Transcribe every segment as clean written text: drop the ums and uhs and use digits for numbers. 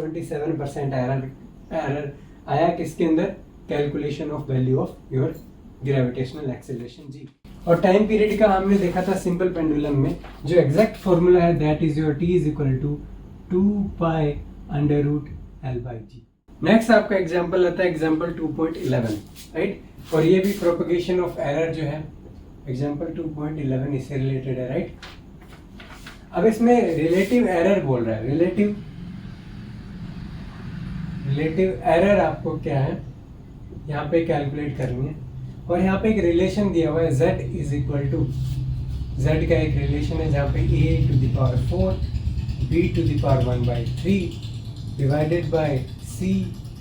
-27% error आया किसके अंदर, calculation of value of your gravitational acceleration g. और टाइम पीरियड का हमने देखा था सिंपल पेंडुलम में जो एग्जैक्ट फॉर्मूला है that is your t is equal to 2π√L/g। Next आपका एग्जांपल आता है एग्जांपल 2.11, राइट। और ये भी प्रोपगेशन ऑफ एरर जो है एग्जांपल 2.11 इससे रिलेटेड है, राइट। अब इसमें रिलेटिव एरर बोल रहा है, रिलेटिव एरर आपको क्या है यहाँ पे कैलकुलेट करनी है। और यहाँ पे एक रिलेशन दिया हुआ है z is equal to, z का एक रिलेशन है जहाँ पे a⁴ b⁴ divided by c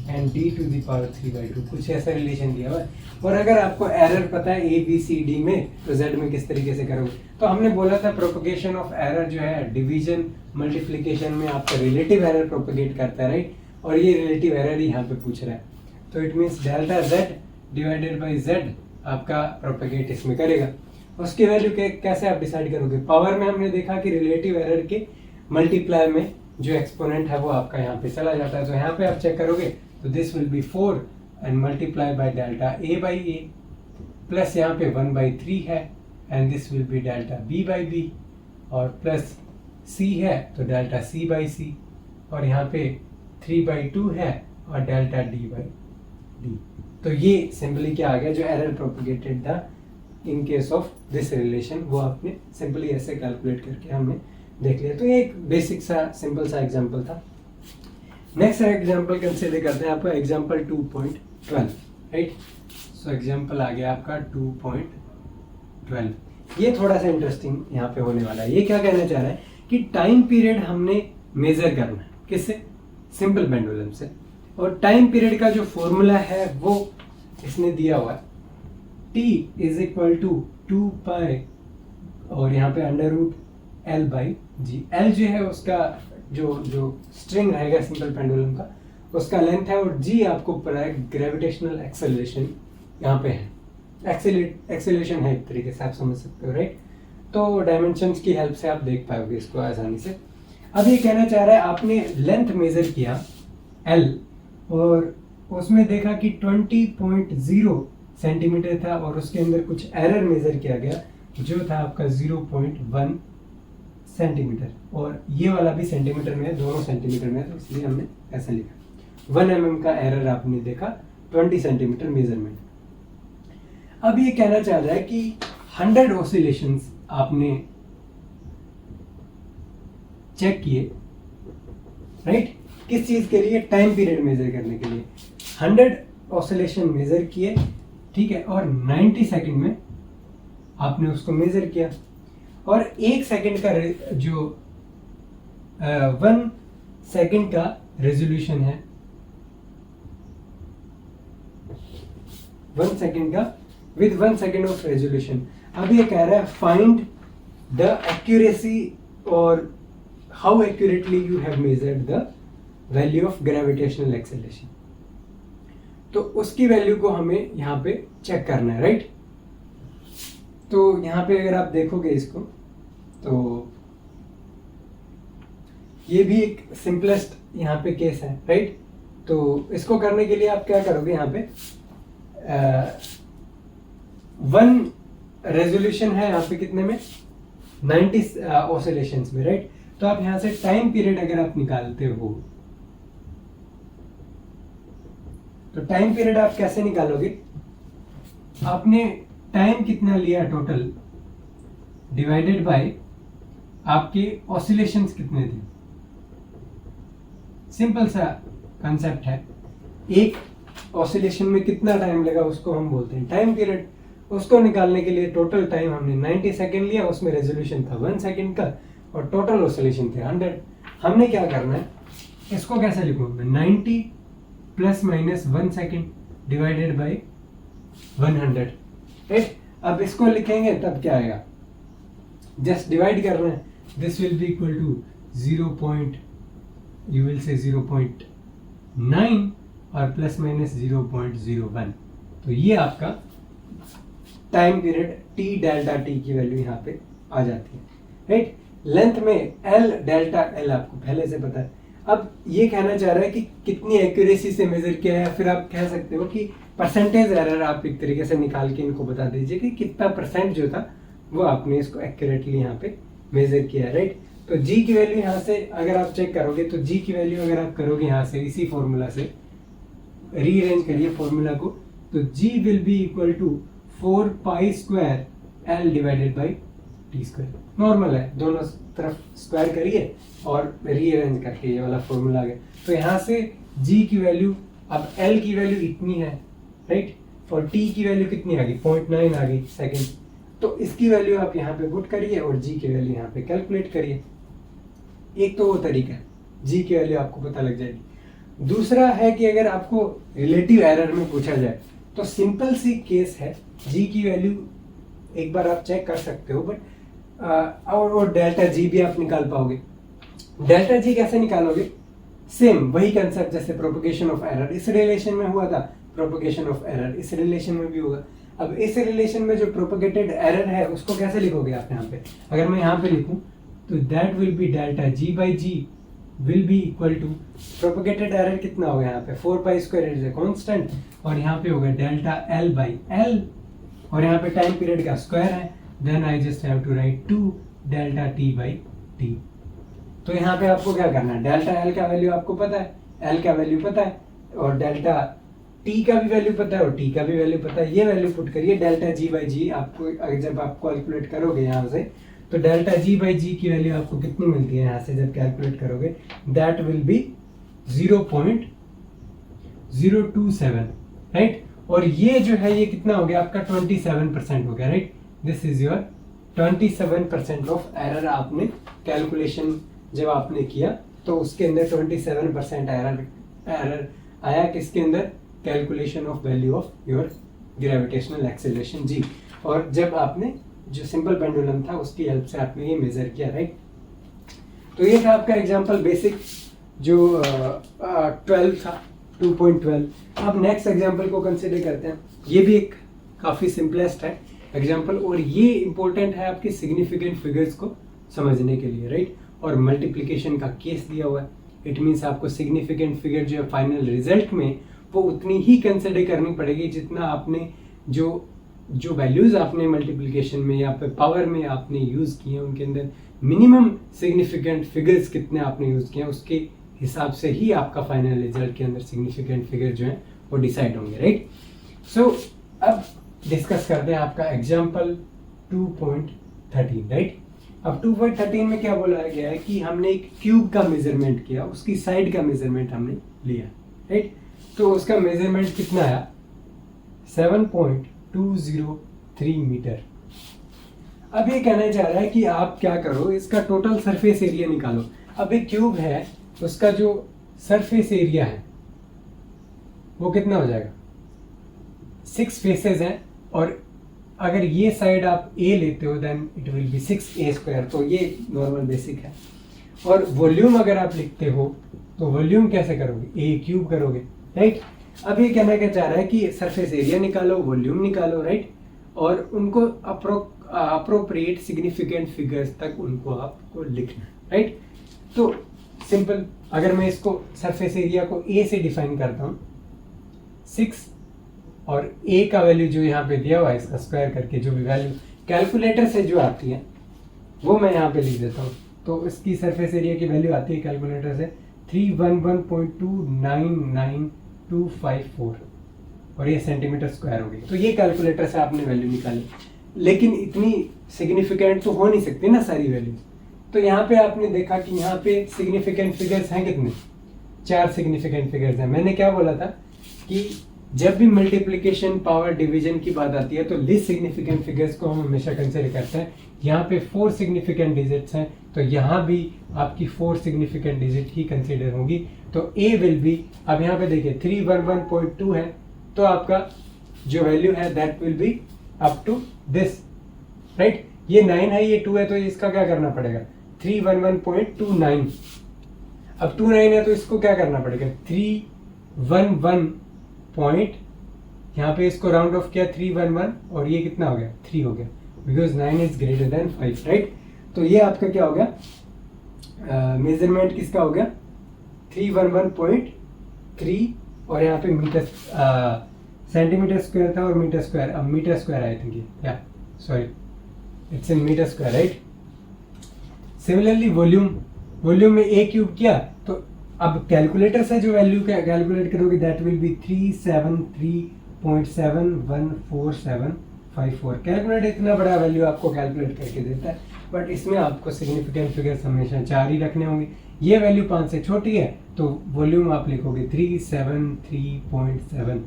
and d⁴/2 कुछ ऐसा रिलेशन दिया हुआ है। और अगर आपको एरर पता है a b c d में तो z में किस तरीके से करोगे। तो हमने बोला था प्रोपगेशन ऑफ एरर जो है डिवीजन मल्टीप्लिकेशन में आपका रिलेटिव एरर प्रोपगेट करता है, राइट। और ये रिलेटिव एरर ही यहाँ पे पूछ रहा है, तो it means delta z divided by z आपका प्रोपगेट इसमें करेगा। उसकी वैल्यू कैसे आप डिसाइड करोगे, पावर में हमने देखा कि रिलेटिव एरर के मल्टीप्लाई में जो एक्सपोनेंट है वो आपका यहाँ पे चला जाता है। तो यहाँ पे आप चेक करोगे तो this will B 4 and multiply by delta a by a plus यहाँ पे 1/3 है and this will be delta b by b और प्लस c है तो डेल्टा c बाई c और यहाँ पे 3/2 है और डेल्टा d बाई d। तो ये सिंपली क्या आ गया, जो एरर प्रोपगेटेड था in case of this relation वो आपने सिंपली ऐसे कैलकुलेट करके हमने देख लिया। तो ये एक बेसिक सा सिंपल सा एग्जांपल था। नेक्स्ट एग्जांपल कंसीडर करते हैं आपका एग्जांपल 2.12, राइट। सो एग्जांपल आ गया आपका 2.12। ये थोड़ा सा इंटरेस्टिंग यहाँ पे होने वाला है। ये क्या कहना चाह रहा है कि टाइम पीरियड हमने मेजर करना है किससे, सिंपल पेंडुलम से। और टाइम पीरियड का जो फॉर्मूला है वो इसने दिया हुआ है t इज इक्वल टू 2π और यहाँ पे √L/g। L जो है उसका जो स्ट्रिंग रहेगा सिंपल पेंडुलम का उसका लेंथ है और g आपको पता है ग्रेविटेशनल एक्सेलरेशन यहाँ पे है, एक्सेलरेशन है एक तरीके से आप समझ सकते हो, राइट। तो डायमेंशंस की हेल्प से आप देख पाओगे इसको आसानी से। अब ये कहना चाह रहा है आपने लेंथ मेजर किया L और उसमें देखा कि 20.0 सेंटीमीटर था और उसके अंदर कुछ एरर मेजर किया गया जो था आपका 0.1 सेंटीमीटर और ये वाला भी सेंटीमीटर में है, दोनों सेंटीमीटर में है, तो इसलिए हमने ऐसा लिखा 1 mm का एरर आपने देखा 20 सेंटीमीटर मेजरमेंट। अब ये कहना चाह रहा है कि 100 ऑसिलेशंस आपने चेक किए, राइट। किस चीज के लिए, टाइम पीरियड मेजर करने के लिए 100 ऑसिलेशन मेजर किए, ठीक है। और 90 सेकंड में आपने उसको मेजर किया और 1 सेकंड का जो 1 सेकंड का रेजोल्यूशन है, 1 सेकंड का विद 1 सेकंड ऑफ रेजोल्यूशन। अब ये कह रहा है फाइंड द एक्यूरेसी और how accurately you have measured the value of gravitational acceleration. तो उसकी वैल्यू को हमें यहाँ पे चेक करना है, राइट। तो यहाँ पे अगर आप देखोगे इसको तो ये भी एक सिंपलेस्ट यहाँ पे केस है, राइट। तो इसको करने के लिए आप क्या करोगे, यहाँ पे 1 रेजोल्यूशन है यहाँ पे कितने में 90 ऑसिलेशंस में, राइट। तो आप यहाँ से टाइम पीरियड अगर आप निकालते हो तो टाइम पीरियड आप कैसे निकालोगे, आपने टाइम कितना लिया टोटल डिवाइडेड बाय आपके ऑसिलेशंस कितने थे। सिंपल सा कंसेप्ट है, एक ऑसिलेशन में कितना टाइम लगा उसको हम बोलते हैं टाइम पीरियड। उसको निकालने के लिए टोटल टाइम हमने 90 सेकेंड लिया, उसमें रेजोल्यूशन था 1 सेकेंड का और टोटल ऑसिलेशन थे 100। हमने क्या करना है, इसको कैसे लिखूंगा 90 plus minus 1 second divided by 100, right. अब इसको लिखेंगे तब क्या आएगा, जस्ट डिवाइड करना है, this will be equal to 0.9 और प्लस माइनस 0.01। तो ये आपका time period t delta t की वैल्यू यहाँ पे आ जाती है, राइट। लेंथ में l डेल्टा l आपको पहले से पता है। अब ये कहना चाह रहा है कि कितनी एक्यूरेसी से मेजर किया है, फिर आप कह सकते हो कि परसेंटेज एरर आप एक तरीके से निकाल के इनको बता दीजिए कि कितना परसेंट जो था वो आपने इसको एक्यूरेटली यहाँ पे मेजर किया है, राइट। तो जी की वैल्यू यहाँ से अगर आप चेक करोगे तो जी की वैल्यू अगर आप करोगे यहाँ से इसी फॉर्मूला से रीअरेंज करिए फॉर्मूला को, तो g will be equal to 4 pi square l divided by t square. Normal है, दोनों तरफ स्क्वायर करिए और रीअरेंज करके ये वाला फॉर्मूला आ गया। तो यहाँ से जी की वैल्यू, अब एल की वैल्यू इतनी है, राइट, और टी की वैल्यू कितनी आ गई, 0.9 आ गई सेकेंड। तो इसकी वैल्यू आप यहाँ पे पुट करिए और जी की वैल्यू यहाँ पे कैलकुलेट करिए। एक तो वो तरीका है, जी की वैल्यू आपको पता लग जाएगी। दूसरा है कि अगर आपको रिलेटिव एरर में पूछा जाए तो सिंपल सी केस है, जी की वैल्यू एक बार आप चेक कर सकते हो, बट और डेल्टा जी भी आप निकाल पाओगे। डेल्टा जी कैसे निकालोगे, सेम वही कंसेप्ट जैसे प्रोपगेशन ऑफ एरर इस रिलेशन में हुआ था, प्रोपगेशन ऑफ एरर इस रिलेशन में भी होगा। अब इस रिलेशन में जो प्रोपगेटेड एरर है उसको कैसे लिखोगे आप यहाँ पे, अगर मैं यहाँ पे लिखूं तो that will be delta G by G will be equal to propagated error कितना होगा यहाँ पे 4 pi square is a constant, और यहाँ पे होगा डेल्टा एल बाई एल, और यहाँ पे टाइम पीरियड का स्क्वायर है, then I just have to write 2 delta T by T. तो यहाँ पे आपको क्या करना है, डेल्टा एल का वैल्यू आपको पता है, एल का वैल्यू पता है, और डेल्टा टी का भी वैल्यू पता है और टी का भी वैल्यू पता है। ये वैल्यू पुट करिए डेल्टा जी बाई जी, आपको जब आप कैलकुलेट करोगे यहाँ से तो डेल्टा जी बाई जी की वैल्यू आपको कितनी मिलती है यहाँ से जब कैलकुलेट करोगे, दैट विल बी 0.027, राइट। और ये जो है ये कितना हो गया आपका 27% हो गया, right. This is your 27% of error आपने कैलकुलेशन जब आपने किया तो उसके अंदर 27% एरर आया, किसके अंदर, calculation of value of your gravitational acceleration g. और जब आपने जो सिंपल पेंडुलम था उसकी हेल्प से आपने ये मेजर किया, राइट। तो ये था आपका एग्जांपल बेसिक जो 12 था 2.12। अब नेक्स्ट एग्जांपल को कंसिडर करते हैं। ये भी एक काफ़ी सिंपलेस्ट है एग्जांपल, और ये इंपॉर्टेंट है आपके सिग्निफिकेंट फिगर्स को समझने के लिए, राइट। और मल्टीप्लिकेशन का केस दिया हुआ है, इट मीन्स आपको सिग्निफिकेंट फिगर जो है फाइनल रिजल्ट में वो उतनी ही कंसिडर करनी पड़ेगी जितना आपने जो वैल्यूज आपने मल्टीप्लिकेशन में या फिर पावर में आपने यूज़ किए हैं उनके अंदर मिनिमम सिग्निफिकेंट फिगर्स कितने आपने यूज़ किए हैं उसके हिसाब से ही आपका फाइनल रिजल्ट के अंदर सिग्निफिकेंट फिगर जो है वो डिसाइड होंगे, राइट। सो अब डिस्कस करते हैं आपका एग्जाम्पल 2.13, राइट। अब 2.13 में क्या बोला गया है कि हमने एक क्यूब का मेजरमेंट किया, उसकी साइड का मेजरमेंट हमने लिया, राइट। तो उसका मेजरमेंट कितना आया 7.203 मीटर। अब ये कहना चाह रहा है कि आप क्या करो, इसका टोटल सरफेस एरिया निकालो। अब एक क्यूब है, उसका जो सरफेस एरिया है वो कितना हो जाएगा, 6 फेसेस हैं, और अगर ये साइड आप a लेते हो then it will be 6a square, तो ये नॉर्मल बेसिक है। और वॉल्यूम अगर आप लिखते हो तो वॉल्यूम कैसे करोगे, a क्यूब करोगे, राइट। अब ये कहना क्या चाह रहा है कि सरफेस एरिया निकालो, वॉल्यूम निकालो, राइट, और उनको अप्रोप्रिएट सिग्निफिकेंट फिगर्स तक उनको आपको लिखना, राइट। तो सिंपल, अगर मैं इसको सरफेस एरिया को a से डिफाइन करता हूँ 6, और a का वैल्यू जो यहाँ पे दिया हुआ है इसका स्क्वायर करके जो भी वैल्यू कैलकुलेटर से जो आती है वो मैं यहाँ पे लिख देता हूँ। तो इसकी सरफेस एरिया की वैल्यू आती है कैलकुलेटर से 311.299254, और ये सेंटीमीटर स्क्वायर हो गई। तो ये कैलकुलेटर से आपने वैल्यू निकाली, लेकिन इतनी सिग्निफिकेंट तो हो नहीं सकती ना सारी वैल्यूज। तो यहाँ पे आपने देखा कि यहाँ पे सिग्निफिकेंट फिगर्स हैं कितने, 4 सिग्निफिकेंट फिगर्स हैं। मैंने क्या बोला था कि जब भी मल्टीप्लिकेशन पावर डिवीजन की बात आती है तो लिस्ट सिग्निफिकेंट फिगर्स को हम हमेशा कंसिडर करते हैं। यहाँ पे 4 सिग्निफिकेंट डिजिट्स हैं, तो यहाँ भी आपकी 4 सिग्निफिकेंट डिजिट ही कंसिडर होंगी। तो A विल बी, अब यहाँ पे देखिए 311.2 है, तो आपका जो वैल्यू है that will be up to this, right. ये 9 है, ये 2 है, तो इसका क्या करना पड़ेगा 311.29। अब 29 है तो इसको क्या करना पड़ेगा 311 पॉइंट, यहाँ पे इसको राउंड ऑफ किया 311, और ये कितना हो गया 3 हो गया, because 9 is greater than 5, right. तो ये आपका क्या हो गया मेजरमेंट किसका हो गया 311.3 और यहाँ पे मीटर सेंटीमीटर स्क्वायर था और मीटर स्क्वायर, अब मीटर स्क्वायर आई थिंक, या sorry it's in metre square, right. Similarly volume में ए क्यूब किया, तो अब कैलकुलेटर से जो वैल्यू कैलकुलेट करोगे दैट विल बी 373.714754। कैलकुलेटर इतना बड़ा वैल्यू आपको कैलकुलेट करके देता है, बट इसमें आपको सिग्निफिकेंट फिगर्स हमेशा 4 ही रखने होंगे। ये वैल्यू 5 से छोटी है तो वॉल्यूम आप लिखोगे 373.7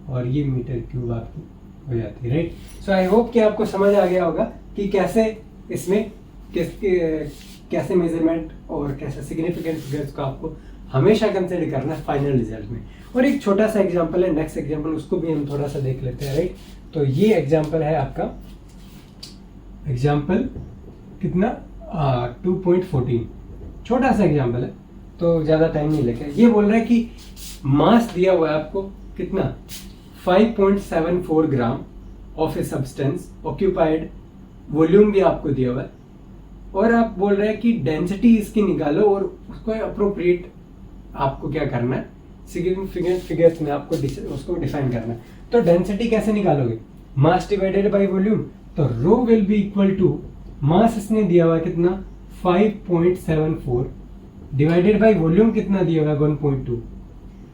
और ये मीटर क्यूब आपकी हो जाती है, राइट। सो आई होप कि आपको समझ आ गया होगा कि कैसे इसमें कैसे मेजरमेंट और कैसे सिग्निफिकेंट फिगर्स को आपको हमेशा कंसिडर करना है फाइनल रिजल्ट में। और एक छोटा सा एग्जांपल है, नेक्स्ट एग्जांपल, उसको भी हम थोड़ा सा देख लेते हैं, राइट। तो ये एग्जांपल है आपका एग्जांपल कितना 2.14, छोटा सा एग्जांपल है तो ज़्यादा टाइम नहीं लेगा। ये बोल रहा है कि मास दिया हुआ है आपको कितना 5.74 gram of a substance occupied, volume भी आपको दिया हुआ है और आप बोल रहे हैं कि डेंसिटी इसकी निकालो और उसको अप्रोप्रिएट आपको क्या करना है, सिग्निफिकेंट फिगर्स में आपको उसको डिफाइन करना है। तो डेंसिटी कैसे निकालोगे, मास डिवाइडेड बाय वॉल्यूम, तो rho will be equal to mass इसने दिया हुआ है कितना 5.74 डिवाइडेड बाय वॉल्यूम कितना दिया हुआ है 1.2।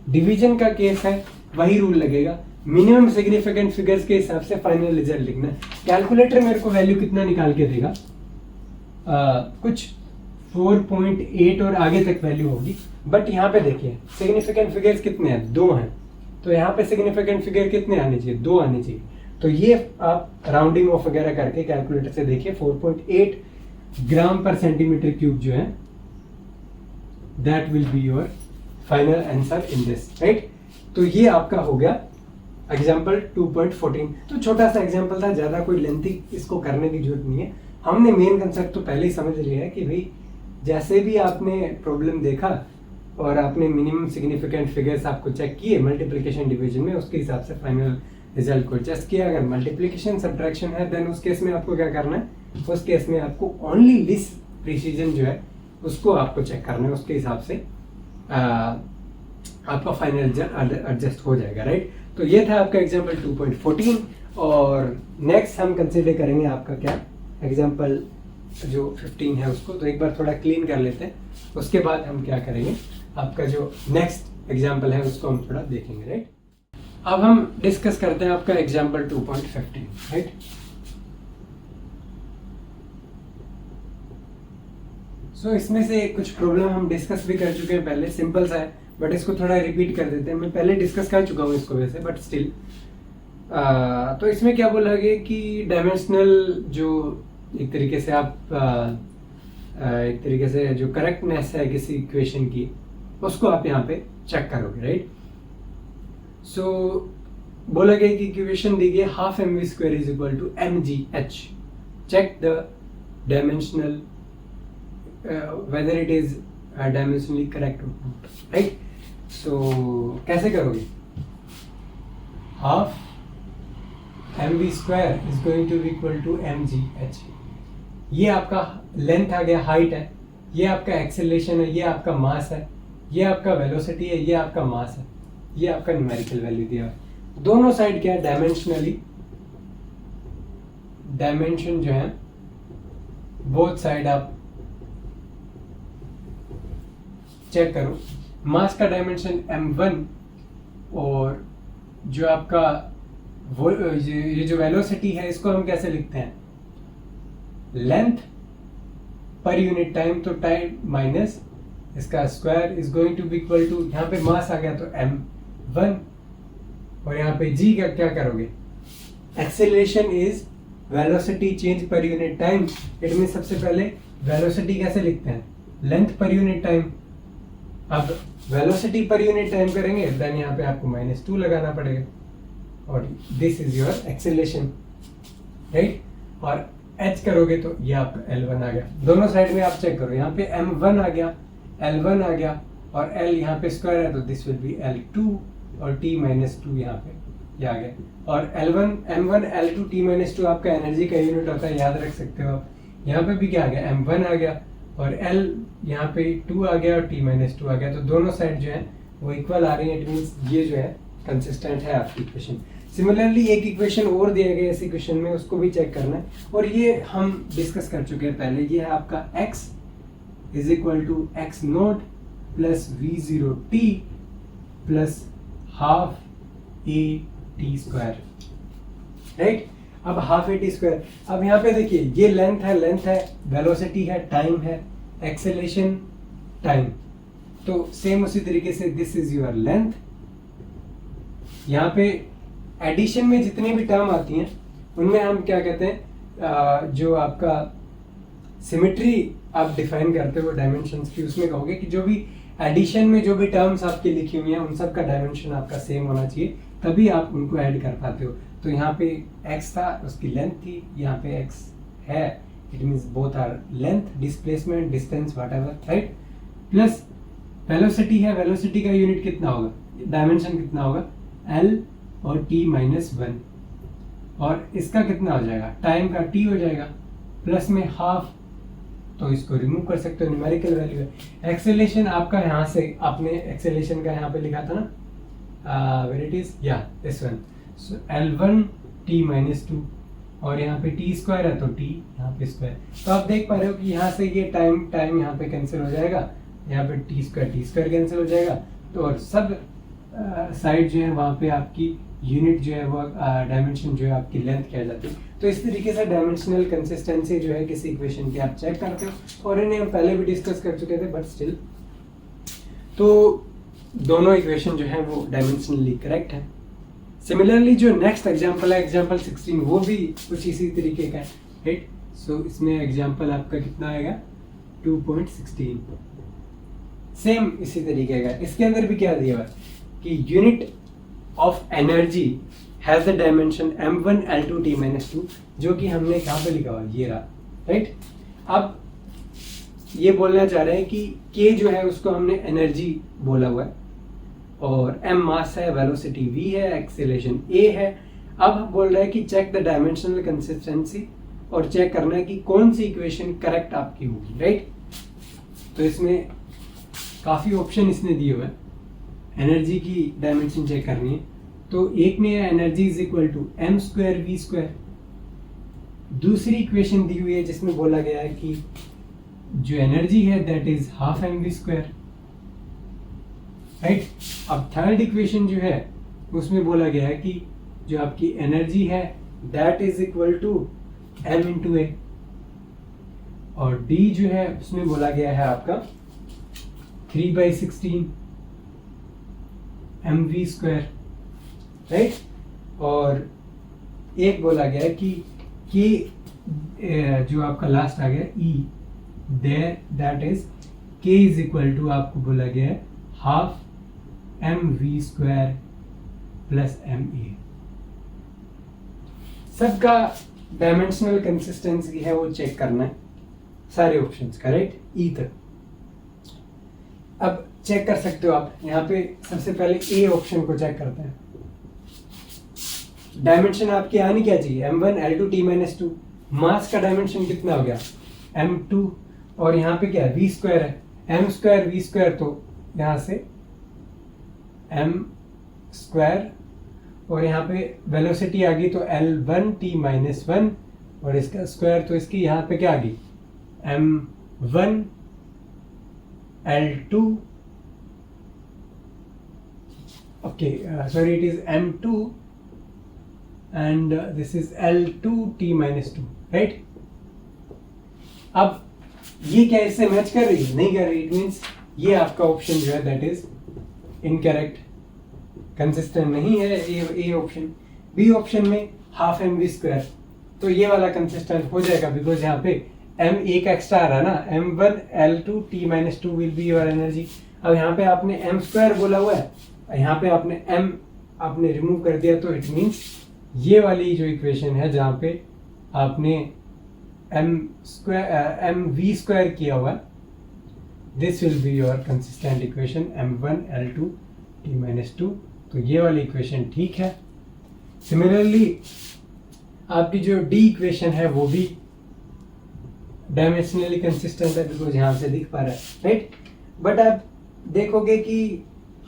डिवीजन का केस है, वही रूल लगेगा, मिनिमम सिग्निफिकेंट फिगर्स के हिसाब से फाइनल रिजल्ट लिखना है। कैलकुलेटर मेरे को वैल्यू कितना निकाल के देगा, कुछ 4.8 और आगे तक वैल्यू होगी, बट यहाँ पे देखिए सिग्निफिकेंट फिगर्स कितने हैं, 2 हैं, तो यहाँ पे सिग्निफिकेंट फिगर कितने आने चाहिए, 2 आने चाहिए। तो ये आप राउंडिंग ऑफ वगैरह करके कैलकुलेटर से देखिए 4.8 ग्राम पर सेंटीमीटर क्यूब जो है that will be your final answer in this, right. तो ये आपका हो गया एग्जाम्पल 2.14। तो छोटा सा एग्जाम्पल था, ज्यादा कोई लेंथी इसको करने की जरूरत नहीं है। हमने मेन कंसेप्ट तो पहले ही समझ लिया है कि भाई जैसे भी आपने प्रॉब्लम देखा और आपने मिनिमम सिग्निफिकेंट फिगर्स आपको चेक किए मल्टीप्लिकेशन डिवीजन में, उसके हिसाब से फाइनल रिजल्ट को एडजस्ट किया। अगर मल्टीप्लिकेशन सब्ट्रैक्शन है देन उस केस में आपको क्या करना है, उस केस में आपको ओनली लिस्ट प्रिसीजन जो है उसको आपको चेक करना है, उसके हिसाब से आपका फाइनल रिजल्ट एडजस्ट हो जाएगा, राइट। तो ये था आपका एग्जाम्पल 2.14 और नेक्स्ट हम कंसिडर करेंगे आपका क्या एग्जाम्पल जो 15 है उसको। तो एक बार थोड़ा क्लीन कर लेते हैं, उसके बाद हम क्या करेंगे, आपका जो नेक्स्ट एग्जाम्पल है उसको हम थोड़ा देखेंगे, राइट। अब हम डिस्कस करते हैं आपका एग्जाम्पल 2.15, राइट। सो इसमें से कुछ प्रॉब्लम हम डिस्कस भी कर चुके हैं पहले, सिंपल सा है बट इसको थोड़ा रिपीट कर देते हैं। मैं पहले डिस्कस कर चुका हूँ इसको वैसे, बट स्टिल तो इसमें क्या बोला गया कि डायमेंशनल जो एक तरीके से आप एक तरीके से जो करेक्टनेस है किसी इक्वेशन की उसको आप यहाँ पे चेक करोगे, राइट। सो बोला गया कि इक्वेशन दी गई half mv square is equal to mgh, check the dimensional whether it is dimensionally correct or not, right? So कैसे करोगे, half mv square is going to be equal to mgh। ये आपका length आ गया, height है, ये आपका acceleration है, ये आपका मास है, ये आपका वेलोसिटी है, ये आपका मास है, ये आपका न्यूमेरिकल वैल्यू दिया है। दोनों साइड क्या है, डायमेंशनली डायमेंशन जो है बोथ साइड आप चेक करो। मास का डायमेंशन m1 और जो आपका वो ये जो वेलोसिटी है इसको हम कैसे लिखते हैं, लेंथ पर यूनिट टाइम, तो टाइम माइनस इसका square is going to be equal to, यहाँ पे मास आ गया तो m1 और यहाँ पे g का क्या करोगे, एक्सेलरेशन इज वेलोसिटी चेंज पर यूनिट टाइम। इट मीन सबसे पहले वेलोसिटी कैसे लिखते हैं, लेंथ पर यूनिट टाइम। अब वेलोसिटी पर यूनिट टाइम करेंगे देन यहाँ पे आपको -2 लगाना पड़ेगा और this is your acceleration, right. और h करोगे तो ये आपका L1 आ गया। दोनों साइड में आप चेक करो, यहाँ पे m1 आ गया, L1 आ गया और L यहाँ पे स्क्वायर है तो दिस विल बी L2 और t -2 यहाँ पे ये आ गया। और L1 m1 L2 t -2 आपका एनर्जी का यूनिट होता है, याद रख सकते हो आप। यहाँ पे भी क्या आ गया, m1 आ गया और L यहाँ पे 2 आ गया और T माइनस 2 आ गया, तो दोनों साइड जो है वो इक्वल आ रही है। इट मीन्स ये जो है कंसिस्टेंट है आपकी इक्वेशन। सिमिलरली एक इक्वेशन और दिया गया इस इक्वेशन में, उसको भी चेक करना है, और ये हम डिस्कस कर चुके हैं पहले। ये है आपका x is equal to X naught plus v0 t plus half A T square, right. अब हाफ ए टी स्क्वायर, अब यहाँ पे देखिए ये लेंथ है, वेलोसिटी है, टाइम है, एक्सेलेरेशन, टाइम। तो सेम उसी तरीके से दिस इज योर लेंथ। यहाँ पे एडिशन में जितनी भी टर्म आती हैं उनमें हम क्या कहते हैं, जो आपका सिमेट्री आप डिफाइन करते हो डायमेंशंस की, उसमें कहोगे कि जो भी एडिशन में जो भी टर्म्स आपकी लिखी हुई हैं उन सब का डायमेंशन आपका सेम होना चाहिए, तभी आप उनको ऐड कर पाते हो। तो यहाँ पे x था, उसकी लेंथ थी, यहाँ पे x है, it means both are length, displacement, distance, whatever, right. Plus velocity है, वेलोसिटी का यूनिट कितना होगा, डायमेंशन कितना होगा, l और t माइनस 1, और इसका कितना हो जाएगा, टाइम का t हो जाएगा, प्लस में हाफ, तो इसको रिमूव कर सकते हो, न्यूमेरिकल वैल्यू है। एक्सेलेरेशन आपका यहाँ से, आपने एक्सेलेरेशन का यहाँ पे लिखा था ना, वेयर इट इज, या this one, so L1 t minus 2, और यहाँ पे t स्क्वायर है तो t यहाँ पे स्क्वायर। तो आप देख पा रहे हो कि यहाँ से ये टाइम यहाँ पे कैंसिल हो जाएगा, यहाँ पे t स्क्वायर कैंसिल हो जाएगा, तो और सब साइड जो है वहाँ पे आपकी यूनिट जो है वो डायमेंशन जो है आपकी लेंथ किया जाती है। तो इस तरीके से डायमेंशनल कंसिस्टेंसी जो है किसी इक्वेशन की आप चेक करते हो, और इन्हें हम पहले भी डिस्कस कर चुके थे, बट स्टिल तो दोनों इक्वेशन जो है वो डायमेंशनली करेक्ट है। सिमिलरली जो नेक्स्ट एग्जांपल है, एग्जांपल 16, वो भी कुछ इसी तरीके का है, राइट। सो इसमें एग्जांपल आपका कितना आएगा, 2.16, सेम इसी तरीके का। इसके अंदर भी क्या दिया हुआ है कि unit of energy has the dimension m1 l2 t minus 2, जो कि हमने कहाँ पे लिखा हुआ, ये रहा, राइट। अब ये बोलना चाह रहे हैं कि k जो है उसको हमने एनर्जी बोला हुआ है, और m मास है, वेलोसिटी v है, एक्सेलरेशन a है। अब बोल रहा है कि चेक द डायमेंशनल कंसिस्टेंसी, और चेक करना है कि कौन सी इक्वेशन करेक्ट आपकी होगी, राइट। तो इसमें काफ़ी ऑप्शन इसने दिए हुए हैं, एनर्जी की डायमेंशन चेक करनी है। तो एक में है energy is equal to M square V square, दूसरी इक्वेशन दी हुई है जिसमें बोला गया है कि जो एनर्जी है that is half M V square, right. अब थर्ड इक्वेशन जो है उसमें बोला गया है कि जो आपकी एनर्जी है that is equal to m into a, और डी जो है उसमें बोला गया है आपका 3/16 एम वी स्क्वायर, राइट। और एक बोला गया है कि जो आपका लास्ट आ गया E, that is K is equal to, आपको बोला गया है half M V square plus M A. सबका डायमेंशनल कंसिस्टेंसी है वो चेक करना है, सारे ऑप्शंस का, राइट, ई तक। अब चेक कर सकते हो आप, यहाँ पे सबसे पहले ए ऑप्शन को चेक करते हैं। डायमेंशन आपकी आनी क्या चाहिए, m1 l2 t माइनस 2, मास का डायमेंशन कितना हो गया m2, और यहाँ पे क्या है v स्क्वायर है, m स्क्वायर v स्क्वायर, तो यहाँ से m स्क्वायर, और यहाँ पे वेलोसिटी आ गई तो l1 t माइनस 1, और इसका स्क्वायर, तो इसकी यहाँ पे क्या आ गई m1 l2, okay, sorry, it is m2 and this is l2 t minus 2, right। अब ये क्या इससे मैच कर रही है, नहीं कर रही, इट मीन्स ये आपका ऑप्शन जो है दैट इज इनकरेक्ट, कंसिस्टेंट नहीं है ए ऑप्शन। बी ऑप्शन में हाफ एम वी स्क्वायर, तो ये वाला कंसिस्टेंट हो जाएगा, बिकॉज यहाँ पे m एक एक्स्ट्रा आ रहा है ना, m1 l2 t minus 2 will be your energy. अब यहाँ पे आपने m स्क्वायर बोला हुआ है, यहाँ पे आपने m आपने रिमूव कर दिया, तो इट मीन्स ये वाली जो इक्वेशन है जहाँ पे आपने m v स्क्वायर किया हुआ, this will be your consistent equation m1 l2 t minus 2, तो ये वाली इक्वेशन ठीक है। सिमिलरली आपकी जो डी इक्वेशन है वो भी डायमेंशनली कंसिस्टेंट है बिकॉज यहाँ से दिख पा रहा है, राइट। बट आप देखोगे कि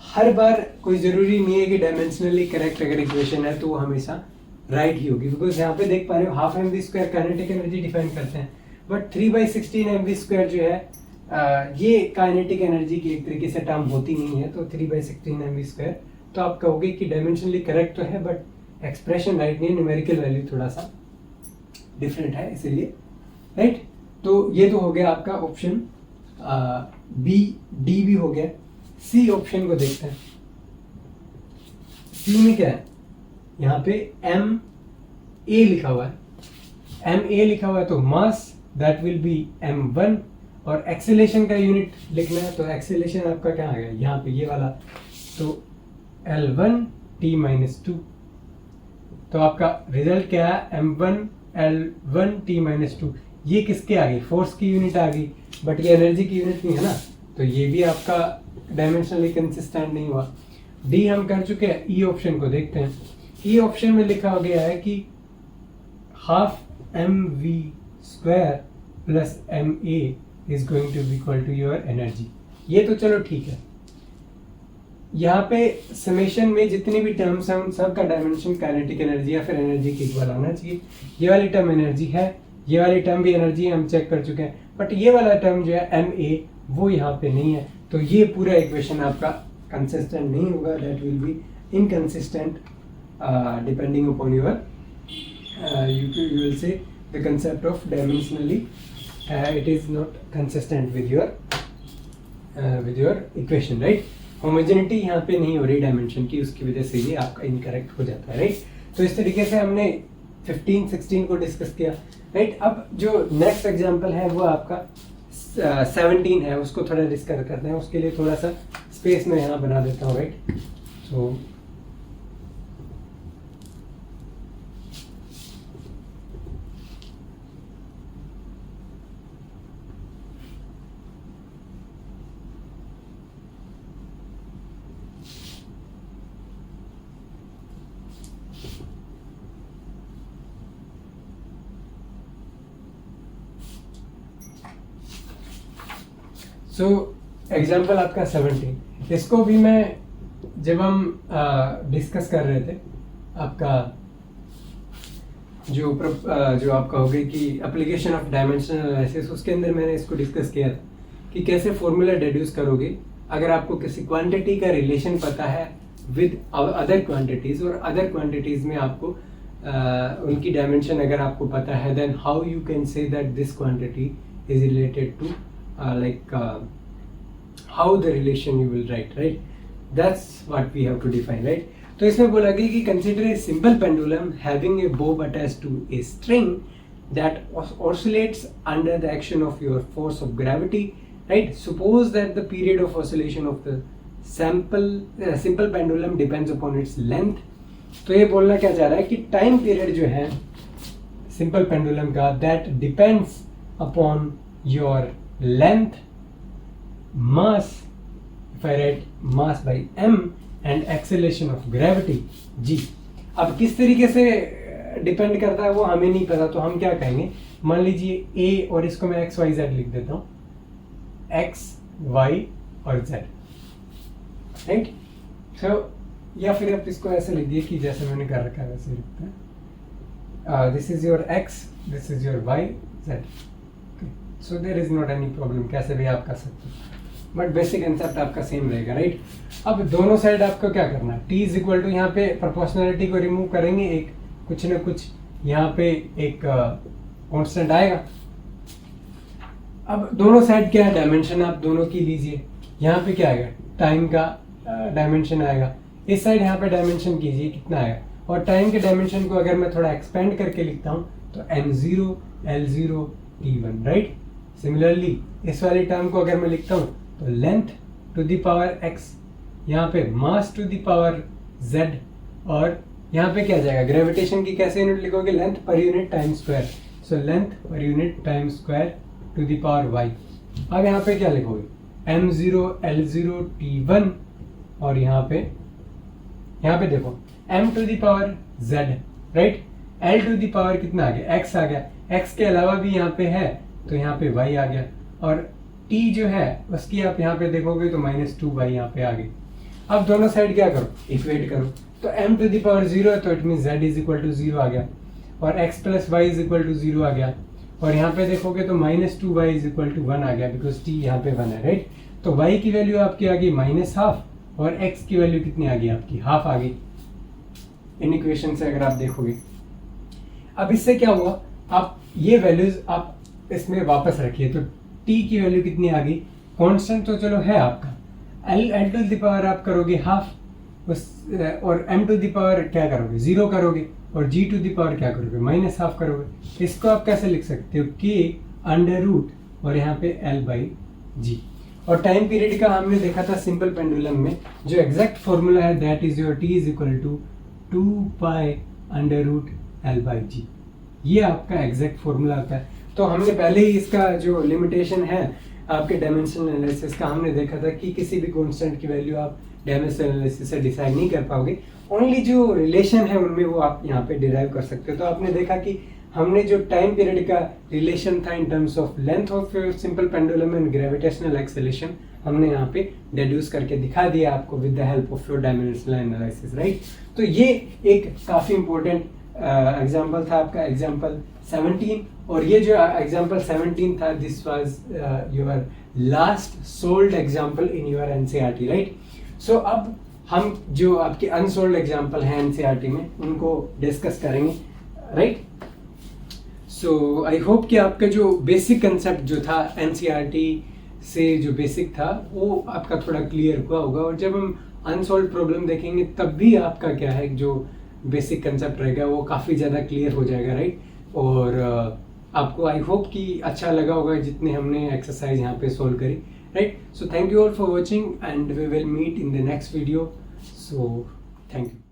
हर बार कोई ज़रूरी नहीं है कि डायमेंशनली करेक्ट अगर इक्वेशन है तो वो हमेशा राइट ही होगी, बिकॉज यहाँ पे देख पा रहे हो half M V square kinetic energy define करते हैं, बट 3/16 एम वी स्क्वायर जो है ये काइनेटिक एनर्जी की एक तरीके से टर्म होती नहीं है, तो 3/16 एम वी स्क्वायर, तो आप कहोगे कि डायमेंशनली करेक्ट तो है बट एक्सप्रेशन राइट नहीं है, न्यूमेरिकल वैल्यू थोड़ा सा डिफरेंट है इसीलिए, राइट। तो ये तो हो गया आपका ऑप्शन बी, डी भी हो गया। सी ऑप्शन को देखते हैं। सी में क्या है, यहाँ पे एम ए लिखा हुआ है, एम ए लिखा हुआ है तो mass that will B m1, और एक्सेलेरेशन का यूनिट लिखना है तो एक्सेलेरेशन आपका क्या आ गया यहाँ पे ये वाला, तो L1 t-2, तो आपका रिजल्ट क्या है m1 L1 t-2, ये किसके आ गई, फोर्स की यूनिट आ गई, बट ये एनर्जी की यूनिट नहीं है ना, तो ये भी आपका डायमेंशनली कंसिस्टेंट नहीं हुआ। डी हम कर चुके हैं, ई ऑप्शन को देखते हैं। ई ऑप्शन में लिखा हो गया है कि half M V square plus M A is going to be equal to your energy, ये तो चलो ठीक है। यहाँ पे समेशन में जितनी भी टर्म्स हैं उन सब का डायमेंशन काइनेटिक एनर्जी या फिर एनर्जी के इक्वल होना चाहिए। ये वाली टर्म एनर्जी है, ये वाली टर्म भी एनर्जी है, हम चेक कर चुके हैं, बट ये वाला टर्म जो है एम ए वो यहाँ पे नहीं है, तो ये पूरा इक्वेशन आपका कंसिस्टेंट नहीं होगा, that will B inconsistent depending upon your you will say the concept of dimensionally it is not consistent with your equation, right। Homogeneity यहाँ पे नहीं हो रही डायमेंशन की, उसकी वजह से ये आपका इनकरेक्ट हो जाता है, राइट। तो इस तरीके से हमने 15, 16 को डिस्कस किया, राइट। अब जो नेक्स्ट एग्जांपल है वो आपका 17 है, उसको थोड़ा डिस्कस करते हैं। उसके लिए थोड़ा सा स्पेस मैं यहाँ बना देता हूँ, राइट। सो एग्जाम्पल आपका 17, इसको भी मैं जब हम डिस्कस कर रहे थे आपका जो आपका हो गई कि एप्लीकेशन ऑफ डायमेंशनल एनालिसिस, उसके अंदर मैंने इसको डिस्कस किया था कि कैसे फॉर्मूला डिड्यूस करोगे अगर आपको किसी क्वांटिटी का रिलेशन पता है विद अदर क्वांटिटीज, और अदर क्वांटिटीज में आपको उनकी डायमेंशन अगर आपको पता है, then how you can say that this quantity is related to how the relation you will write, right? That's what we have to define, right? तो इसमें बोला गया कि consider a simple pendulum having a bob attached to a string that oscillates under the action of your force of gravity, right? Suppose that the period of oscillation of the simple pendulum depends upon its length. तो ये बोलना क्या चाह रहा है कि time period जो है सिंपल पेंडुलम का that depends upon your length, mass, if I write mass by m, and acceleration of gravity g। अब किस तरीके से डिपेंड करता है वो हमें नहीं पता, तो हम क्या कहेंगे, मान लीजिए a और इसको मैं x y z लिख देता हूँ, x y और z, राइट। सो या फिर आप इसको ऐसे लिख दिए कि जैसे मैंने कर रखा है वैसे लिखते हैं, this is your x, this is your y z, so there is not any problem, कैसे भी आप कर सकते हो, बट बेसिक कंसेप्ट आपका सेम रहेगा, राइट। अब दोनों साइड आपको क्या करना है, t इज इक्वल टू यहाँ पे प्रोपोर्शनलिटी को रिमूव करेंगे, एक कुछ ना कुछ यहाँ पे एक कांस्टेंट आएगा। अब दोनों साइड क्या है, डायमेंशन आप दोनों की लीजिए, यहाँ पे क्या आएगा, टाइम का डायमेंशन आएगा, इस साइड यहाँ पे डायमेंशन कीजिए कितना आएगा, और टाइम के डायमेंशन को अगर मैं थोड़ा एक्सपेंड करके लिखता हूँ तो m0 L0 t1, right. Similarly इस वाली टर्म को अगर मैं लिखता हूँ तो length to the power x, यहाँ पे mass to the power z, और यहाँ पे क्या जाएगा, ग्रेविटेशन की कैसे यूनिट लिखोगे, length per unit time square, so length per unit time square to the power y। अब यहाँ पे क्या लिखोगे, m0 L0 t1, और यहाँ पे देखो m to the power z, right. l to the power कितना आ गया, x आ गया, x के अलावा भी यहाँ पे है तो यहाँ पे y आ गया, और t जो है उसकी आप यहाँ पे देखोगे तो -2y यहाँ पे आ गई। अब दोनों साइड क्या करो, इक्वेट करो, तो m टू द पावर 0 है तो it mean z is equal to 0 आ गया, और x plus Y is equal to 0 आ गया, और यहाँ पे देखोगे तो -2y इज इक्वल टू 1 आ गया, बिकॉज t यहाँ पे 1 है, राइट। तो y की वैल्यू आपकी आ गई -½ और x की वैल्यू कितनी आ गई आपकी, ½ आ गई इन इक्वेशन से अगर आप देखोगे। अब इससे क्या हुआ, आप ये वैल्यूज आप इसमें वापस रखिए, तो t की वैल्यू कितनी आ गई, कांस्टेंट तो चलो है आपका, l टू द पावर आप करोगे ½ उस, और m टू द पावर क्या करोगे 0 करोगे, और g टू द पावर क्या करोगे -½ करोगे। इसको आप कैसे लिख सकते हो, k और यहाँ पे l/g। और टाइम पीरियड का हमने देखा था सिंपल पेंडुलम में, जो एग्जैक्ट फॉर्मूला है that is your t is equal to 2π l/g। ये आपका एग्जैक्ट फॉर्मूला होता है। तो हमने पहले ही इसका जो लिमिटेशन है आपके डायमेंशनल एनालिसिस का, हमने देखा था कि किसी भी कांस्टेंट की वैल्यू आप डायमेंशनल एनालिसिस से डिसाइड नहीं कर पाओगे, ओनली जो रिलेशन है उनमें वो आप यहाँ पे डिराइव कर सकते हो। तो आपने देखा कि हमने जो टाइम पीरियड का रिलेशन था in terms of length of simple pendulum and gravitational acceleration, हमने यहाँ पे डिड्यूस करके दिखा दिया आपको with the help of your dimensional analysis, right. तो ये एक काफ़ी इंपॉर्टेंट एग्जाम्पल था आपका, एग्जाम्पल 17, और ये जो एग्जाम्पल 17 था this was your last solved example in your NCERT, right. So अब हम जो आपके अनसोल्ड एग्जाम्पल हैं एनसीईआरटी में उनको डिस्कस करेंगे, राइट। सो आई होप कि आपका जो बेसिक कंसेप्ट जो था एनसीईआरटी से जो बेसिक था वो आपका थोड़ा क्लियर हुआ होगा, और जब हम अनसॉल्व प्रॉब्लम देखेंगे तब भी आपका क्या है जो बेसिक कंसेप्ट रहेगा वो काफ़ी ज़्यादा क्लियर हो जाएगा, राइट। और आपको आई होप कि अच्छा लगा होगा जितने हमने एक्सरसाइज यहाँ पे सोल्व करी, right. So thank you all for watching and we will meet in the next video. So thank you.